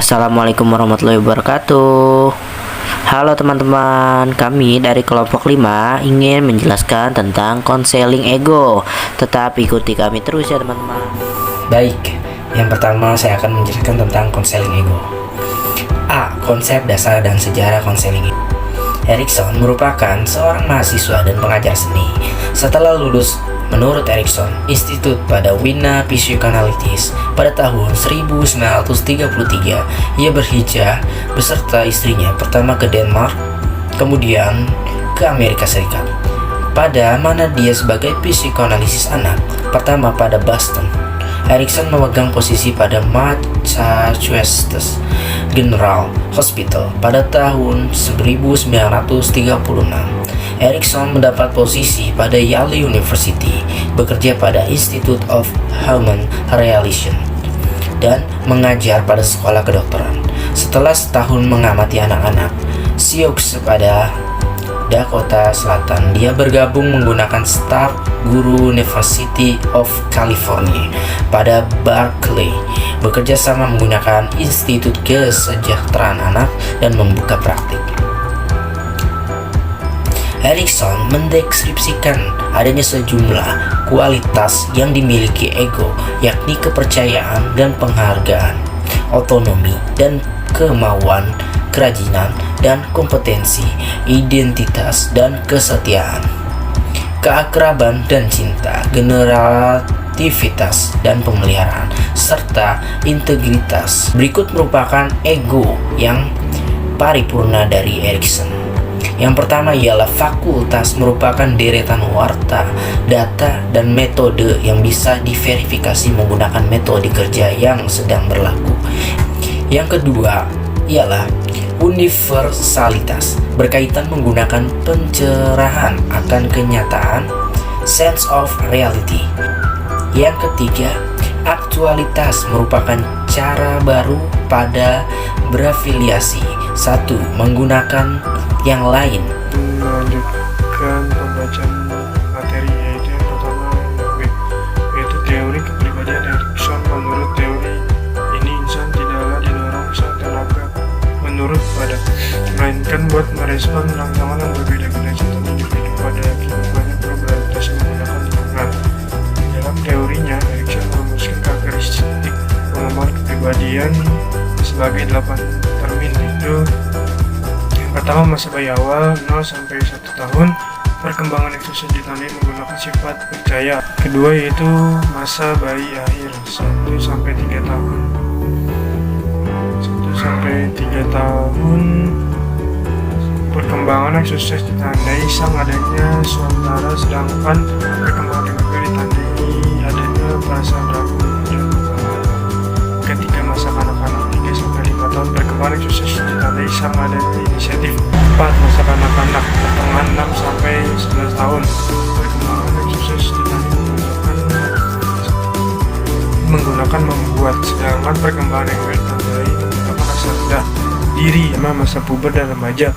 Assalamualaikum warahmatullahi wabarakatuh. Halo teman-teman, kami dari kelompok 5 ingin menjelaskan tentang konseling ego. Tetap ikuti kami terus ya teman-teman. Baik, yang pertama saya akan menjelaskan tentang konseling ego. A. Konsep dasar dan sejarah konseling ego. Erikson merupakan seorang mahasiswa dan pengajar seni. Setelah lulus, menurut Erikson, institut pada Wiener Psychoanalysis pada tahun 1933, ia berhijrah beserta istrinya pertama ke Denmark, kemudian ke Amerika Serikat, pada mana dia sebagai psikoanalisis anak pertama pada Boston. Erikson memegang posisi pada Massachusetts General Hospital pada tahun 1936. Erikson mendapat posisi pada Yale University, bekerja pada Institute of Human Relations, dan mengajar pada sekolah kedokteran. Setelah setahun mengamati anak-anak Sioux pada Dakota Selatan, dia bergabung menggunakan staf guru University of California pada Berkeley, bekerja sama menggunakan Institut Kesejahteraan Anak dan membuka praktik. Erikson mendeskripsikan adanya sejumlah kualitas yang dimiliki ego, yakni kepercayaan dan penghargaan, otonomi dan kemauan, kerajinan dan kompetensi, identitas dan kesetiaan, keakraban dan cinta, generativitas dan pemeliharaan, serta integritas. Berikut merupakan ego yang paripurna dari Erikson. Yang pertama ialah fakultas, merupakan deretan warta, data, dan metode yang bisa diverifikasi menggunakan metode kerja yang sedang berlaku. Yang kedua ialah universalitas, berkaitan menggunakan pencerahan akan kenyataan, sense of reality. Yang ketiga, aktualitas, merupakan cara baru pada berafiliasi. 1. Menggunakan yang lain. Melanjutkan pembacaan materi, yaitu yang pertama yaitu teori kepribadian Erikson. Menurut teori ini, insan tidaklah didorong sang tenaga menurut pada, melainkan buat merespon rangsangan yang berbeda-beda setiap individu pada kehidupannya probabilitas menggunakan lingkungan. Dalam teorinya, Erikson merumuskan karakteristik pengembangan kepribadian sebagai 8 termin, itu pertama, masa bayi awal 0 sampai 1 tahun, perkembangan eksklusif ditandai menggunakan sifat percaya. Kedua yaitu masa bayi akhir 1 sampai 3 tahun. 1 sampai 3 tahun, perkembangan eksklusif ditandai sang adanya suantara, sedangkan perkembangan juga ditandai adanya perasaan ragu. Ketika masa kanak-kanak 3 sampai 5 tahun, perkembangan eksklusif ditandai sang adanya inisiatif. 4. Masa kanak-kanak pertengahan 6 sampai 11 tahun, perkembangan eksklusif ditandai menggunakan membuat, sedangkan perkembangan yang ditandai menggunakan rasa rendah diri. Masa puber dan remaja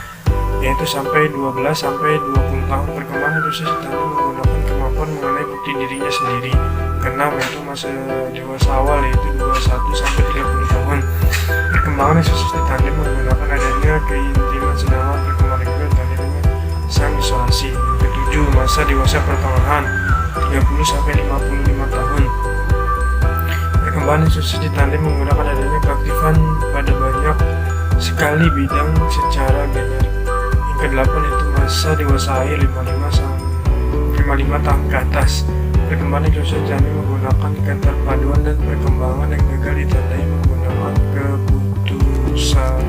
yaitu sampai 12 sampai 20 tahun, perkembangan eksklusif ditandai menggunakan kemampuan mengenai bukti dirinya sendiri. Keenam yaitu masa dewasa awal, yaitu 21 sampai 30 tahun, perkembangan eksklusif ditandai menggunakan adanya keintiman, sedangkan perkembangan ego ditandai dengan sang isolasi. Ketujuh, masa dewasa pertengahan 30 sampai 55 tahun, perkembangan eksklusif ditandai menggunakan adanya keaktifan pada banyak sekali bidang secara generik. Yang kedelapan itu masa dewasa akhir 55 tahun ke atas, perkembangan eksklusif ditandai menggunakan keterpaduan, dan perkembangan yang gagal ditandai menggunakan keputusasaan.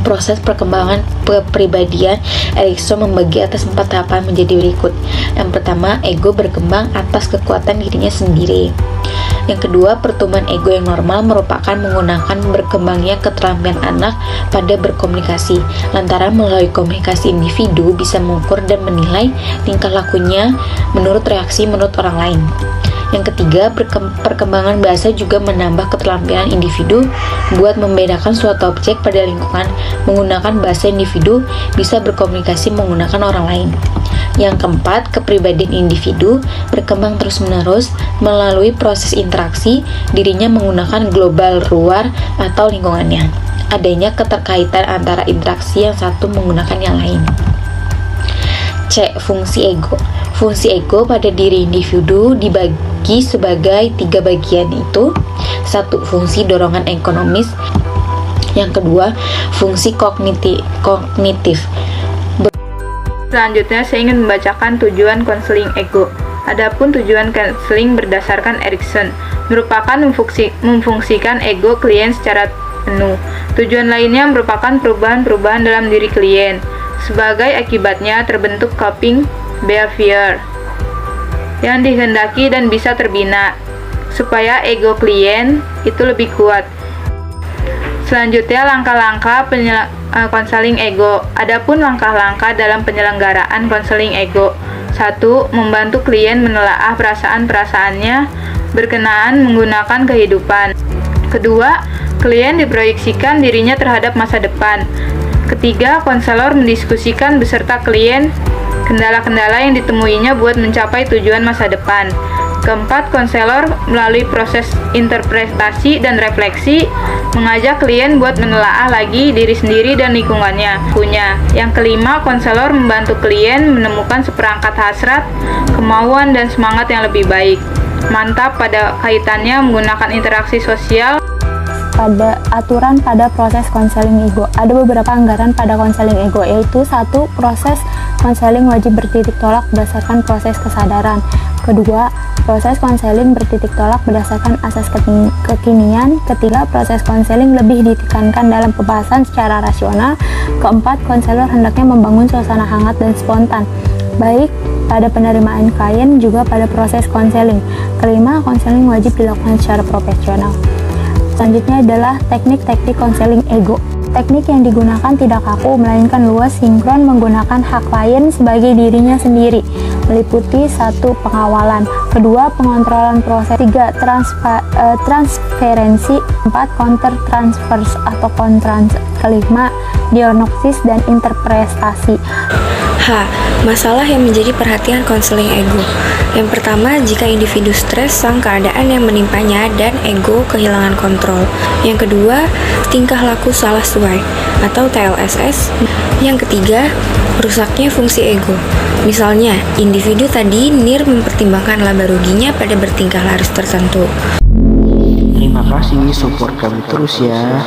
Proses perkembangan kepribadian Erikson membagi atas 4 tahapan menjadi berikut. Yang pertama, ego berkembang atas kekuatan dirinya sendiri. Yang kedua, pertumbuhan ego yang normal merupakan menggunakan berkembangnya keterampilan anak pada berkomunikasi. Lantaran melalui komunikasi, individu bisa mengukur dan menilai tingkah lakunya menurut reaksi menurut orang lain. Yang ketiga, perkembangan bahasa juga menambah keterampilan individu buat membedakan suatu objek pada lingkungan. Menggunakan bahasa, individu bisa berkomunikasi menggunakan orang lain. Yang keempat, kepribadian individu berkembang terus-menerus melalui proses interaksi dirinya menggunakan global luar atau lingkungannya. Adanya keterkaitan antara interaksi yang satu menggunakan yang lain. C. Fungsi ego. Fungsi ego pada diri individu dibagi sebagai 3 bagian, itu 1. Fungsi dorongan ekonomis. Yang kedua, fungsi kognitif. Selanjutnya, saya ingin membacakan tujuan konseling ego. Adapun tujuan konseling berdasarkan Erikson merupakan memfungsikan ego klien secara penuh. Tujuan lainnya merupakan perubahan-perubahan dalam diri klien. Sebagai akibatnya terbentuk coping behavior yang dikehendaki dan bisa terbina supaya ego klien itu lebih kuat. Selanjutnya, langkah-langkah konseling ego. Adapun langkah-langkah dalam penyelenggaraan konseling ego. 1. Membantu klien menelaah perasaan-perasaannya berkenaan menggunakan kehidupan. Kedua, klien diproyeksikan dirinya terhadap masa depan. Ketiga, konselor mendiskusikan beserta klien kendala-kendala yang ditemuinya buat mencapai tujuan masa depan. Keempat, konselor melalui proses interpretasi dan refleksi mengajak klien buat menelaah lagi diri sendiri dan lingkungannya punya. Yang kelima, konselor membantu klien menemukan seperangkat hasrat, kemauan, dan semangat yang lebih baik. Mantap pada kaitannya menggunakan interaksi sosial. Pada aturan pada proses konseling ego, ada beberapa anggaran pada konseling ego, yaitu 1. Proses konseling wajib bertitik tolak berdasarkan proses kesadaran. Kedua, proses konseling bertitik tolak berdasarkan asas kekinian. Ketiga, proses konseling lebih ditekankan dalam pembahasan secara rasional. Keempat, konselor hendaknya membangun suasana hangat dan spontan, baik pada penerimaan klien juga pada proses konseling. Kelima, konseling wajib dilakukan secara profesional. Selanjutnya adalah teknik-teknik konseling ego. Teknik yang digunakan tidak kaku, melainkan luas, sinkron, menggunakan hak klien sebagai dirinya sendiri, meliputi 1. Pengawalan. Kedua, pengontrolan proses. 3. Transferensi. 4. Counter transfers atau kontrans. Kelima, diagnosis dan interpretasi. H. Masalah yang menjadi perhatian konseling ego. Yang pertama, jika individu stres sang keadaan yang menimpanya dan ego kehilangan kontrol. Yang kedua, tingkah laku salah suai atau TLSS. Yang ketiga, rusaknya fungsi ego. Misalnya, individu tadi mempertimbangkan laba ruginya pada bertingkah laku tertentu. Terima kasih, support kami terus ya.